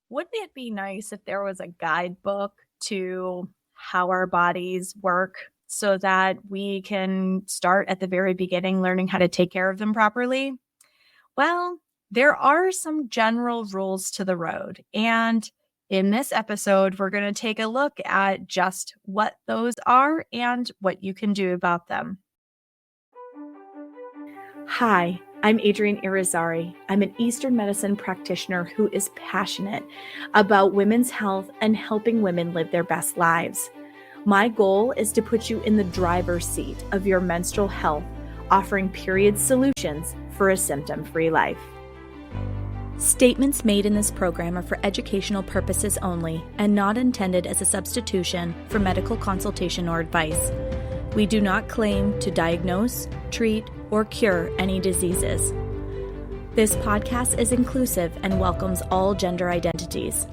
Wouldn't it be nice if there was a guidebook to how our bodies work so that we can start at the very beginning learning how to take care of them properly? Well, there are some general rules to the road. And in this episode, we're going to take a look at just what those are and what you can do about them. Hi, I'm Adrienne Irizarry. I'm an Eastern medicine practitioner who is passionate about women's health and helping women live their best lives. My goal is to put you in the driver's seat of your menstrual health, offering period solutions for a symptom-free life. Statements made in this program are for educational purposes only and not intended as a substitution for medical consultation or advice. We do not claim to diagnose, treat, or cure any diseases. This podcast is inclusive and welcomes all gender identities.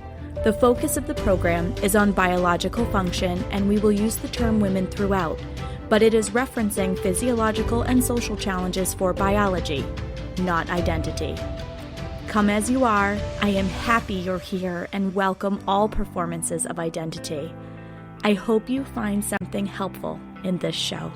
The focus of the program is on biological function, and we will use the term women throughout, but it is referencing physiological and social challenges for biology, not identity. Come as you are, I am happy you're here and welcome all performances of identity. I hope you find something helpful in this show.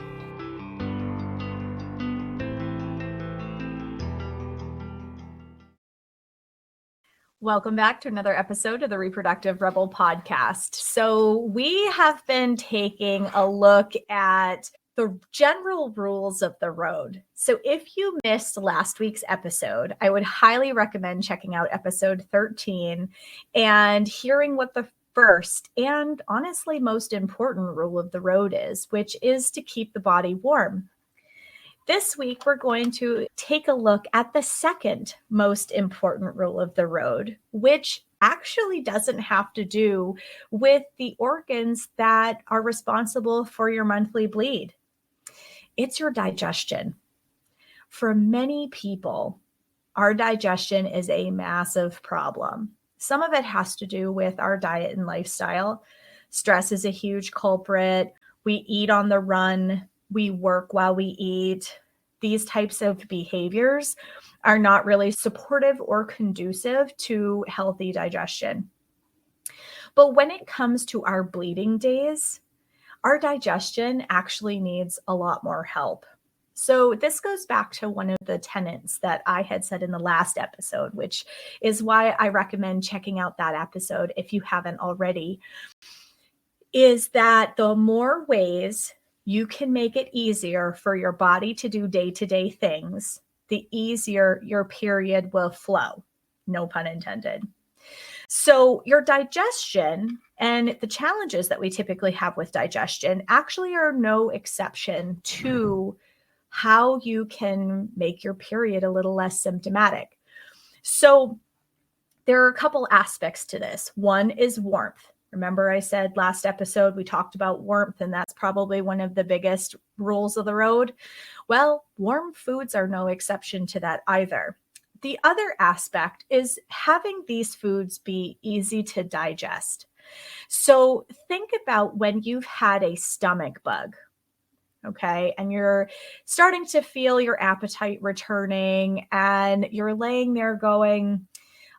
Welcome back to another episode of the Reproductive Rebel podcast. So we have been taking a look at the general rules of the road. So if you missed last week's episode, I would highly recommend checking out episode 13 and hearing what the first and honestly most important rule of the road is, which is to keep the body warm. This week, we're going to take a look at the second most important rule of the road, which actually doesn't have to do with the organs that are responsible for your monthly bleed. It's your digestion. For many people, our digestion is a massive problem. Some of it has to do with our diet and lifestyle. Stress is a huge culprit. We eat on the run. We work while we eat. These types of behaviors are not really supportive or conducive to healthy digestion. But when it comes to our bleeding days, our digestion actually needs a lot more help. So this goes back to one of the tenets that I had said in the last episode, which is why I recommend checking out that episode if you haven't already, is that the more ways you can make it easier for your body to do day-to-day things, the easier your period will flow. No pun intended. So your digestion and the challenges that we typically have with digestion actually are no exception to how you can make your period a little less symptomatic. So there are a couple aspects to this. One is warmth. Remember I said last episode we talked about warmth, and that's probably one of the biggest rules of the road. Well, warm foods are no exception to that either. The other aspect is having these foods be easy to digest. So think about when you've had a stomach bug, okay, and you're starting to feel your appetite returning, and you're laying there going,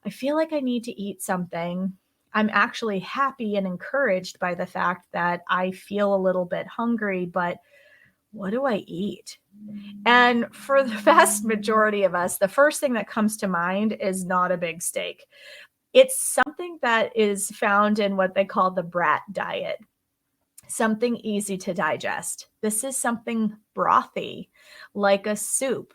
I feel like I need to eat something. I'm actually happy and encouraged by the fact that I feel a little bit hungry, but what do I eat? And for the vast majority of us, the first thing that comes to mind is not a big steak. It's something that is found in what they call the brat diet, something easy to digest. This is something brothy, like a soup.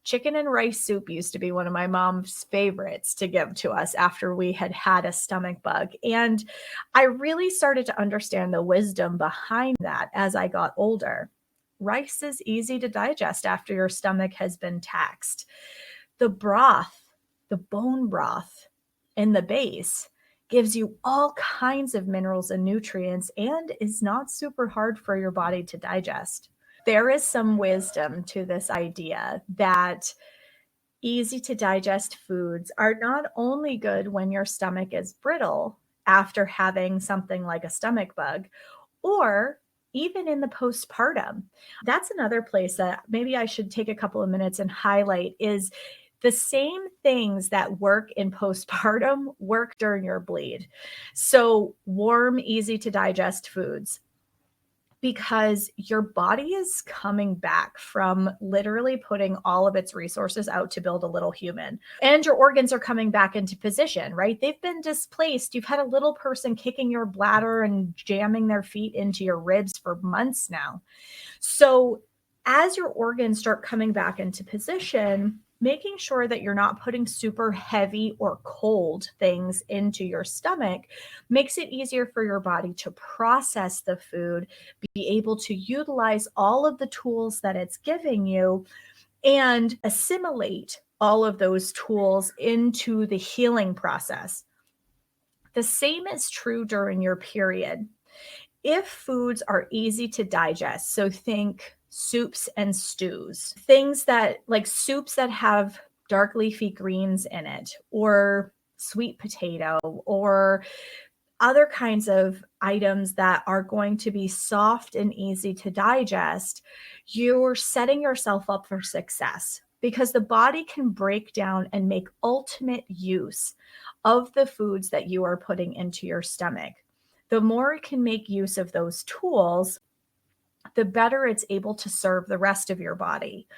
Chicken and rice soup used to be one of my mom's favorites to give to us after we had had a stomach bug. And I really started to understand the wisdom behind that as I got older. Rice is easy to digest after your stomach has been taxed. The broth, the bone broth in the base, gives you all kinds of minerals and nutrients and is not super hard for your body to digest. There is some wisdom to this idea that easy to digest foods are not only good when your stomach is brittle after having something like a stomach bug, or even in the postpartum. That's another place that maybe I should take a couple of minutes and highlight is The same things that work in postpartum work during your bleed. So warm, easy to digest foods, because your body is coming back from literally putting all of its resources out to build a little human. And your organs are coming back into position, right? They've been displaced. You've had a little person kicking your bladder and jamming their feet into your ribs for months now. So as your organs start coming back into position, making sure that you're not putting super heavy or cold things into your stomach makes it easier for your body to process the food, be able to utilize all of the tools that it's giving you, and assimilate all of those tools into the healing process. The same is true during your period. If foods are easy to digest, so think soups and stews, things that like soups that have dark leafy greens in it, or sweet potato, or other kinds of items that are going to be soft and easy to digest, you're setting yourself up for success, because the body can break down and make ultimate use of the foods that you are putting into your stomach. The more it can make use of those tools, the better it's able to serve the rest of your body.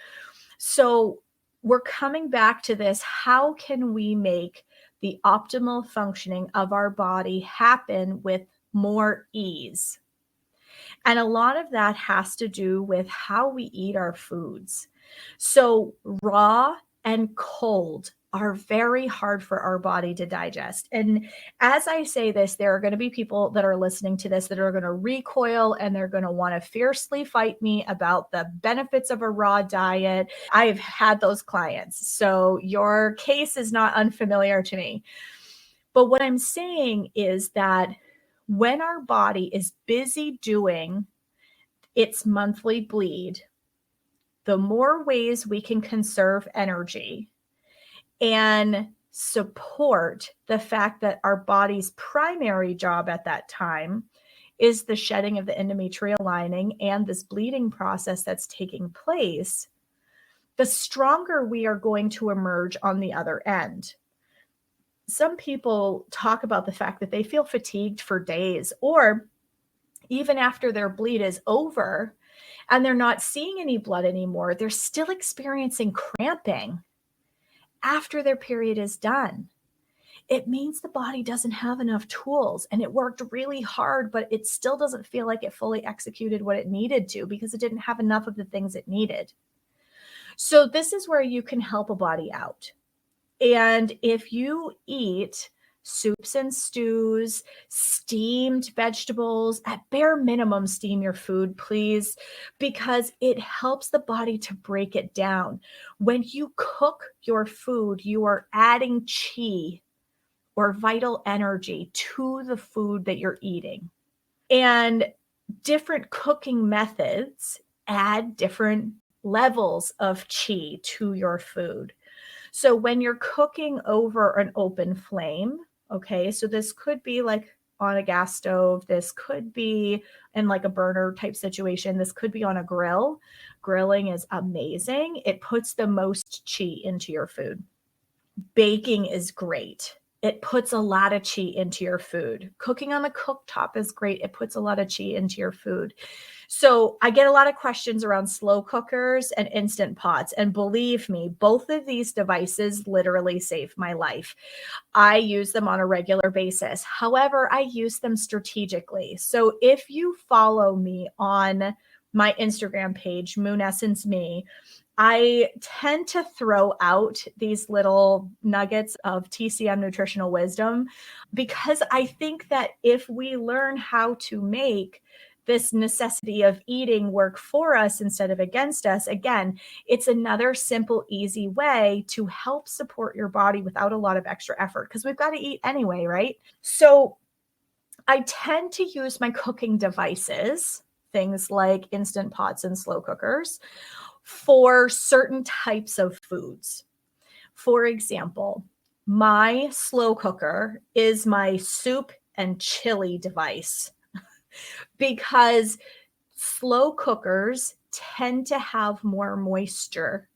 So we're coming back to this. How can we make the optimal functioning of our body happen with more ease? And a lot of that has to do with how we eat our foods. So raw and cold are very hard for our body to digest. And as I say this, there are going to be people that are listening to this that are going to recoil, and they're going to want to fiercely fight me about the benefits of a raw diet. I've had those clients, so your case is not unfamiliar to me. But what I'm saying is that when our body is busy doing its monthly bleed, the more ways we can conserve energy and support the fact that our body's primary job at that time is the shedding of the endometrial lining and this bleeding process that's taking place, the stronger we are going to emerge on the other end. Some people talk about the fact that they feel fatigued for days, or even after their bleed is over and they're not seeing any blood anymore, they're still experiencing cramping after their period is done. It means the body doesn't have enough tools, and it worked really hard, but it still doesn't feel like it fully executed what it needed to, because it didn't have enough of the things it needed. So this is where you can help a body out. And if you eat soups and stews, steamed vegetables, at bare minimum, steam your food, please, because it helps the body to break it down. When you cook your food, you are adding chi, or vital energy, to the food that you're eating. And different cooking methods add different levels of chi to your food. So when you're cooking over an open flame, okay, so this could be like on a gas stove, this could be in like a burner type situation, this could be on a grill. Grilling is amazing. It puts the most chi into your food. Baking is great. It puts a lot of chi into your food. Cooking on the cooktop is great. It puts a lot of chi into your food. So I get a lot of questions around slow cookers and instant pots. And believe me, both of these devices literally save my life. I use them on a regular basis. However, I use them strategically. So if you follow me on my Instagram page, Moon Essence Me, I tend to throw out these little nuggets of TCM nutritional wisdom, because I think that if we learn how to make this necessity of eating work for us instead of against us, again, it's another simple, easy way to help support your body without a lot of extra effort, because we've got to eat anyway, right? So I tend to use my cooking devices, things like Instant Pots and slow cookers, for certain types of foods. For example, my slow cooker is my soup and chili device, because slow cookers tend to have more moisture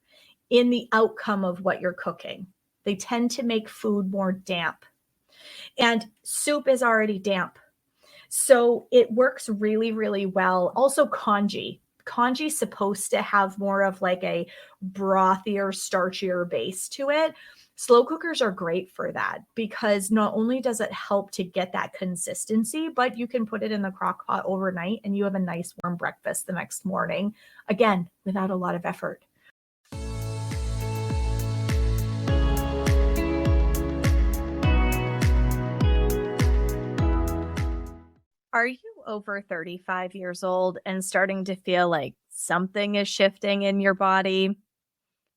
in the outcome of what you're cooking. They tend to make food more damp. And soup is already damp. So it works really, really well. Also, congee. Congee is supposed to have more of like a brothier, starchier base to it. Slow cookers are great for that because not only does it help to get that consistency, but you can put it in the crock pot overnight and you have a nice warm breakfast the next morning, again, without a lot of effort. Are you over 35 years old and starting to feel like something is shifting in your body?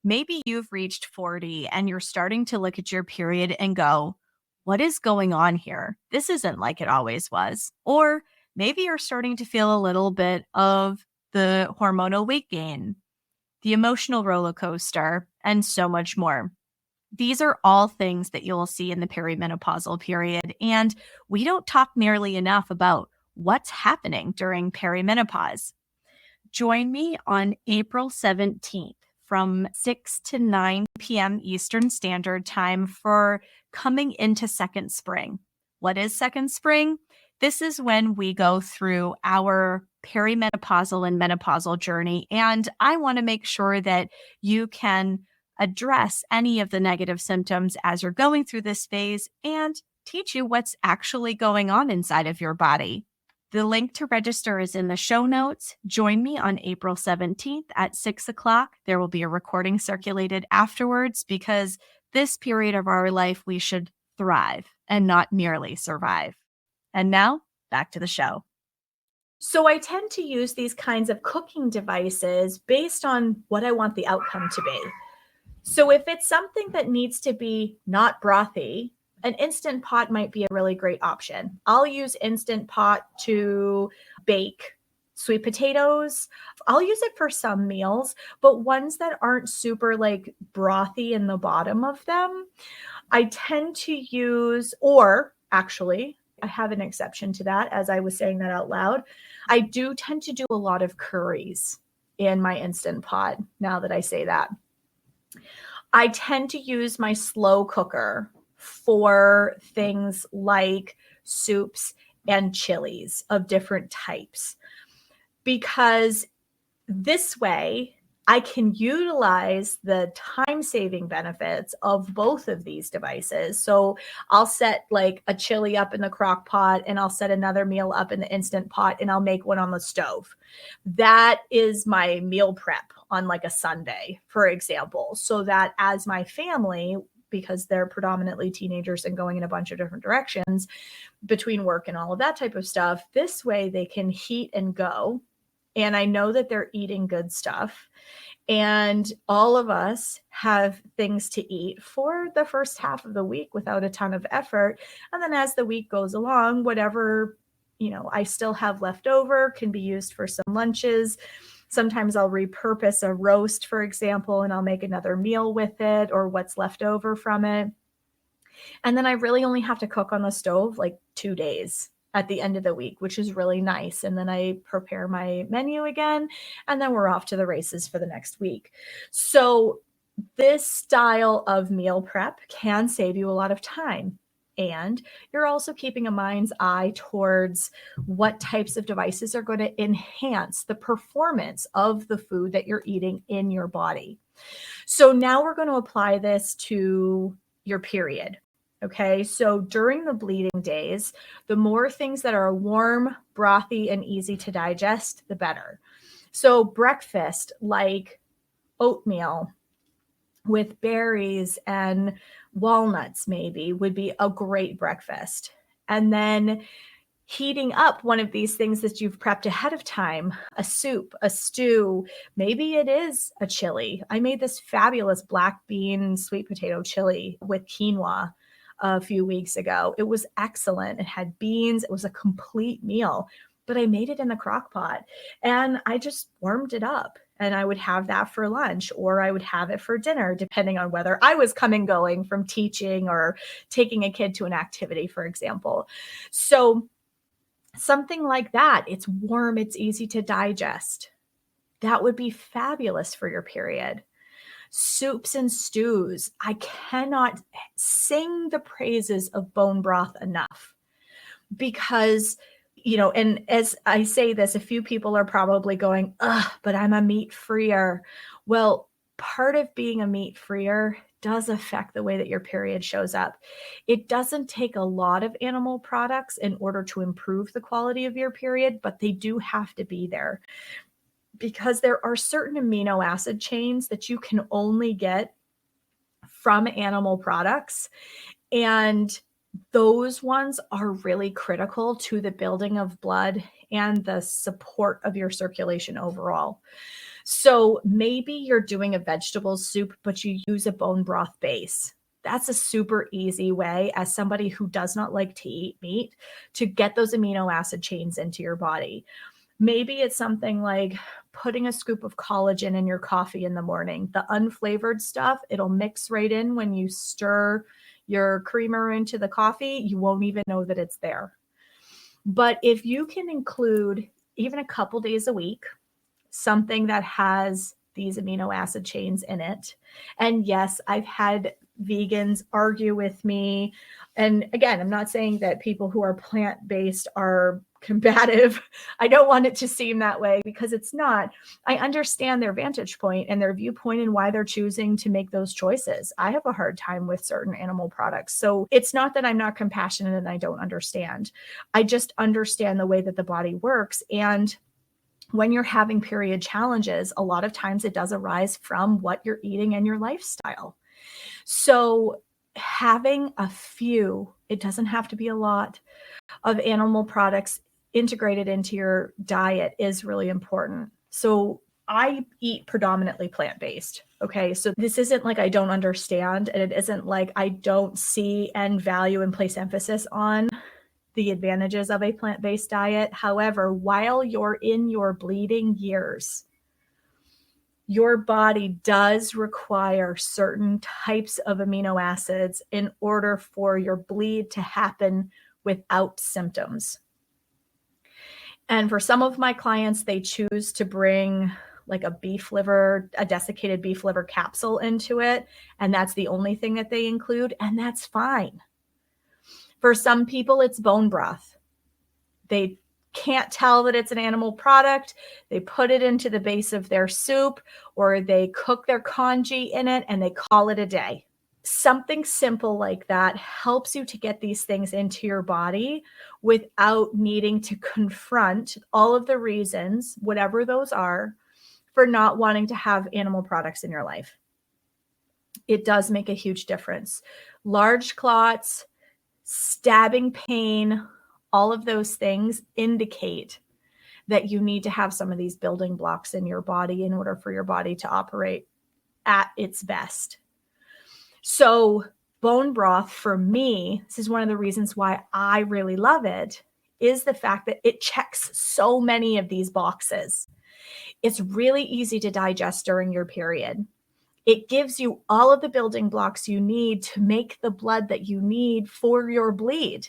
Maybe you've reached 40 and you're starting to look at your period and go, what is going on here? This isn't like it always was. Or maybe you're starting to feel a little bit of the hormonal weight gain, the emotional roller coaster, and so much more. These are all things that you'll see in the perimenopausal period, and we don't talk nearly enough about what's happening during perimenopause. Join me on April 17th from 6 to 9 p.m. Eastern Standard Time for Coming into Second Spring. What is Second Spring? This is when we go through our perimenopausal and menopausal journey, and I want to make sure that you can address any of the negative symptoms as you're going through this phase and teach you what's actually going on inside of your body. The link to register is in the show notes. Join me on April 17th at 6 o'clock. There will be a recording circulated afterwards because this period of our life, we should thrive and not merely survive. And now, back to the show. So I tend to use these kinds of cooking devices based on what I want the outcome to be. So if it's something that needs to be not brothy, an Instant Pot might be a really great option. I'll use Instant Pot to bake sweet potatoes. I'll use it for some meals, but ones that aren't super like brothy in the bottom of them, I tend to use, or actually, I have an exception to that as I was saying that out loud. I do tend to do a lot of curries in my Instant Pot now that I say that. I tend to use my slow cooker for things like soups and chilies of different types, because this way I can utilize the time-saving benefits of both of these devices. So I'll set like a chili up in the crock pot and I'll set another meal up in the Instant Pot and I'll make one on the stove. That is my meal prep on like a Sunday, for example, so that as my family, because they're predominantly teenagers and going in a bunch of different directions between work and all of that type of stuff, this way they can heat and go. And I know that they're eating good stuff. And all of us have things to eat for the first half of the week without a ton of effort. And then as the week goes along, whatever, I still have left over can be used for some lunches. Sometimes I'll repurpose a roast, for example, and I'll make another meal with it or what's left over from it. And then I really only have to cook on the stove like 2 days at the end of the week, which is really nice. And then I prepare my menu again, and then we're off to the races for the next week. So this style of meal prep can save you a lot of time. And you're also keeping a mind's eye towards what types of devices are going to enhance the performance of the food that you're eating in your body. So now we're going to apply this to your period. Okay, so during the bleeding days, the more things that are warm, brothy, and easy to digest, the better. So breakfast like oatmeal with berries and walnuts maybe would be a great breakfast. And then heating up one of these things that you've prepped ahead of time, a soup, a stew, maybe it is a chili. I made this fabulous black bean sweet potato chili with quinoa a few weeks ago. It was excellent. It had beans. It was a complete meal, but I made it in the crock pot and I just warmed it up. And I would have that for lunch or I would have it for dinner, depending on whether I was coming going from teaching or taking a kid to an activity, for example. So something like that, it's warm, it's easy to digest. That would be fabulous for your period. soups and stews. I cannot sing the praises of bone broth enough because, and as I say this, a few people are probably going, ugh, but I'm a meat freer. Well, part of being a meat freer does affect the way that your period shows up. It doesn't take a lot of animal products in order to improve the quality of your period, but they do have to be there because there are certain amino acid chains that you can only get from animal products. And those ones are really critical to the building of blood and the support of your circulation overall. So maybe you're doing a vegetable soup, but you use a bone broth base. That's a super easy way, as somebody who does not like to eat meat, to get those amino acid chains into your body. Maybe it's something like putting a scoop of collagen in your coffee in the morning. The unflavored stuff, it'll mix right in when you stir your creamer into the coffee. You won't even know that it's there. But if you can include even a couple days a week, something that has these amino acid chains in it. And yes, I've had vegans argue with me. And again, I'm not saying that people who are plant-based are combative. I don't want it to seem that way because it's not. I understand their vantage point and their viewpoint and why they're choosing to make those choices. I have a hard time with certain animal products. So it's not that I'm not compassionate and I don't understand. I just understand the way that the body works. And when you're having period challenges, a lot of times it does arise from what you're eating and your lifestyle. So having a few, it doesn't have to be a lot, of animal products integrated into your diet is really important. So I eat predominantly plant-based. Okay. So this isn't like I don't understand, and it isn't like I don't see and value and place emphasis on the advantages of a plant-based diet. However, while you're in your bleeding years, your body does require certain types of amino acids in order for your bleed to happen without symptoms. And for some of my clients, they choose to bring like a desiccated beef liver capsule into it. And that's the only thing that they include. And that's fine. For some people, it's bone broth. They can't tell that it's an animal product. They put it into the base of their soup, or they cook their congee in it and they call it a day. Something simple like that helps you to get these things into your body without needing to confront all of the reasons, whatever those are, for not wanting to have animal products in your life. It does make a huge difference. Large clots, stabbing pain, all of those things indicate that you need to have some of these building blocks in your body in order for your body to operate at its best. So bone broth, for me, this is one of the reasons why I really love it, is the fact that it checks so many of these boxes. It's really easy to digest during your period. It gives you all of the building blocks you need to make the blood that you need for your bleed,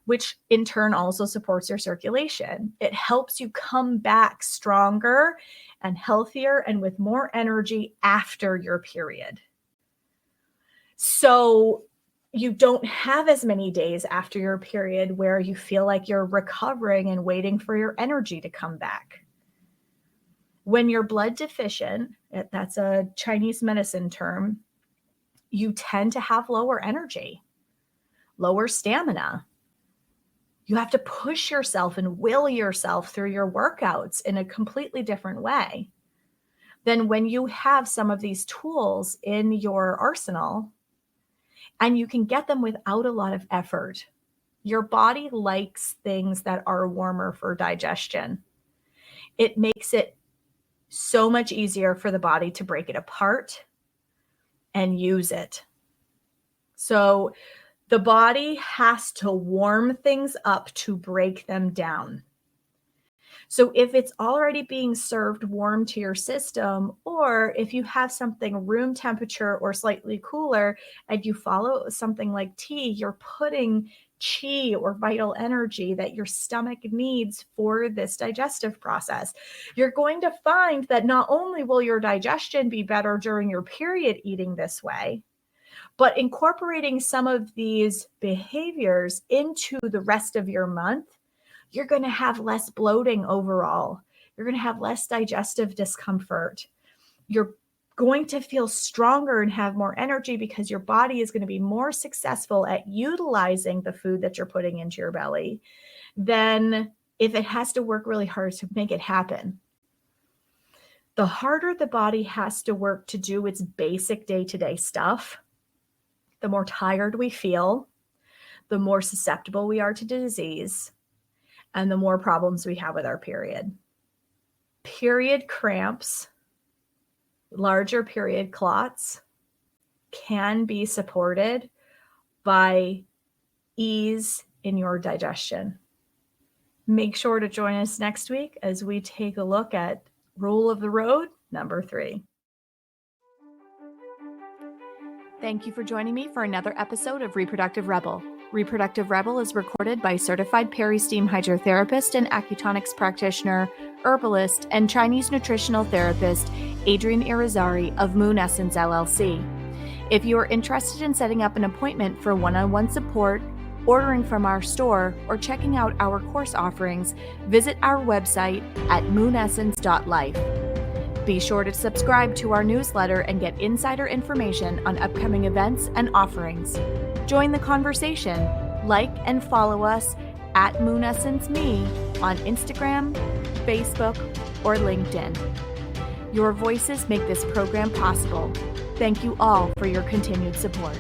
which in turn also supports your circulation. It helps you come back stronger and healthier and with more energy after your period. So you don't have as many days after your period where you feel like you're recovering and waiting for your energy to come back. When you're blood deficient, that's a Chinese medicine term, you tend to have lower energy, lower stamina. You have to push yourself and will yourself through your workouts in a completely different way than when you have some of these tools in your arsenal and you can get them without a lot of effort. Your body likes things that are warmer for digestion. It makes it so much easier for the body to break it apart and use it. So the body has to warm things up to break them down. So if it's already being served warm to your system, or if you have something room temperature or slightly cooler and you follow something like tea, you're putting chi or vital energy that your stomach needs for this digestive process. You're going to find that not only will your digestion be better during your period eating this way, but incorporating some of these behaviors into the rest of your month, you're going to have less bloating overall. You're going to have less digestive discomfort. You're going to feel stronger and have more energy because your body is going to be more successful at utilizing the food that you're putting into your belly than if it has to work really hard to make it happen. The harder the body has to work to do its basic day-to-day stuff, the more tired we feel, the more susceptible we are to disease, and the more problems we have with our period. Period cramps, larger period clots can be supported by ease in your digestion. Make sure to join us next week as we take a look at rule of the road number 3. Thank you for joining me for another episode of Reproductive Rebel. Reproductive Rebel is recorded by certified peri-steam hydrotherapist and acutonics practitioner, herbalist, and Chinese nutritional therapist Adrienne Irizarry of Moon Essence LLC. If you are interested in setting up an appointment for one-on-one support, ordering from our store, or checking out our course offerings, visit our website at moonessence.life. Be sure to subscribe to our newsletter and get insider information on upcoming events and offerings. Join the conversation. Like and follow us at Moon Essence Me on Instagram, Facebook, or LinkedIn. Your voices make this program possible. Thank you all for your continued support.